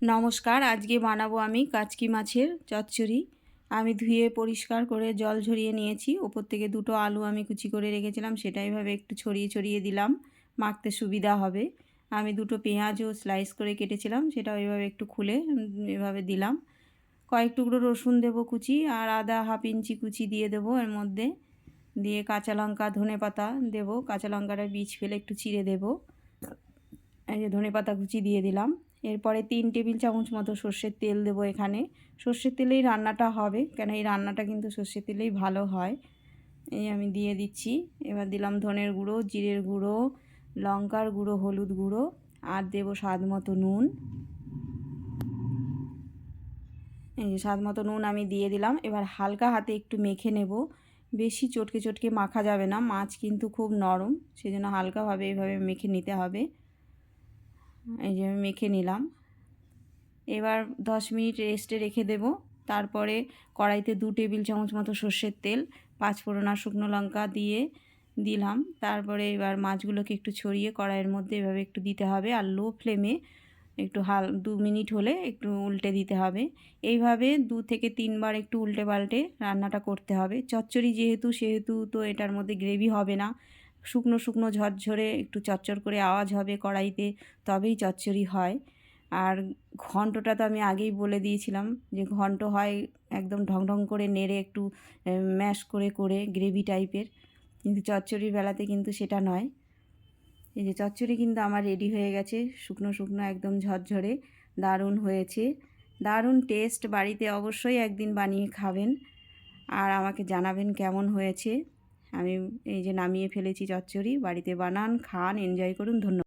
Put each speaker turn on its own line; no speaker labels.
নমস্কার, আজকে বানাবো আমি কাচকি মাছের চচ্চড়ি। আমি ধুয়ে পরিষ্কার করে জল ঝরিয়ে নিয়েছি। ওপর থেকে দুটো আলু আমি কুচি করে রেখেছিলাম, সেটা এভাবে একটু ছড়িয়ে ছড়িয়ে দিলাম, মাখতে সুবিধা হবে। আমি দুটো পেঁয়াজও স্লাইস করে কেটেছিলাম, সেটা ওইভাবে একটু খুলে এভাবে দিলাম। কয়েক টুকরো রসুন দেবো কুচি, আর আদা হাফ ইঞ্চি কুচি দিয়ে দেবো এর মধ্যে। দিয়ে কাঁচা লঙ্কা ধনেপাতা দেবো, কাঁচা লঙ্কাটা বীজ ফেলে একটু চিড়ে দেবো। এই যে ধনেপাতা কুচি দিয়ে দিলাম। এরপরে 3 টেবিল চামচ মতো সর্ষের তেল দেবো এখানে। সর্ষের তেলেই রান্নাটা হবে, কেন এই রান্নাটা কিন্তু সর্ষের তেলেই ভালো হয়। এই আমি দিয়ে দিচ্ছি। এবার দিলাম ধনের গুঁড়ো, জিরের গুঁড়ো, লঙ্কার গুঁড়ো, হলুদ গুঁড়ো, আর দেবো স্বাদ মতো নুন। এই যে স্বাদ মতো নুন আমি দিয়ে দিলাম। এবার হালকা হাতে একটু মেখে নেব, বেশি চটকে চটকে মাখা যাবে না, মাছ কিন্তু খুব নরম, সেজন্য হালকাভাবে এইভাবে মেখে নিতে হবে। এই যে আমি মেখে নিলাম। এবার 10 মিনিট রেস্টে রেখে দেব। তারপরে কড়াইতে 2 টেবিল চামচ মতো সর্ষের তেল, 5 ফোড়ন আর শুকনো লঙ্কা দিয়ে দিলাম। তারপরে এবার মাছগুলোকে একটু ছড়িয়ে কড়াইয়ের মধ্যে এভাবে একটু দিতে হবে, আর লো ফ্লেমে একটু 2 মিনিট হলে একটু উল্টে দিতে হবে। এইভাবে 2 থেকে 3 বার একটু উল্টে পাল্টে রান্নাটা করতে হবে। চচ্চড়ি সেহেতু তো এটার মধ্যে গ্রেভি হবে না, শুকনো শুকনো ঝরঝরে একটু চচ্চড় করে আওয়াজ হবে কড়াইতে, তবেই চচ্চড়ি হয়। আর ঘন্টটা তো আমি আগেই বলে দিয়েছিলাম যে ঘন্ট হয় একদম ঢং ঢং করে নেড়ে একটু ম্যাশ করে করে গ্রেভি টাইপের, কিন্তু চচ্চড়ির বেলাতে কিন্তু সেটা নয়। এই যে চচ্চড়ি কিন্তু আমার রেডি হয়ে গেছে, শুকনো শুকনো একদম ঝরঝরে, দারুণ হয়েছে, দারুণ টেস্ট। বাড়িতে অবশ্যই একদিন বানিয়ে খাবেন আর আমাকে জানাবেন কেমন হয়েছে। আমি এই যে নামিয়ে ফেলেছি চচ্চড়ি, বাড়িতে বানান, খান, এনজয় করুন। ধন্যবাদ।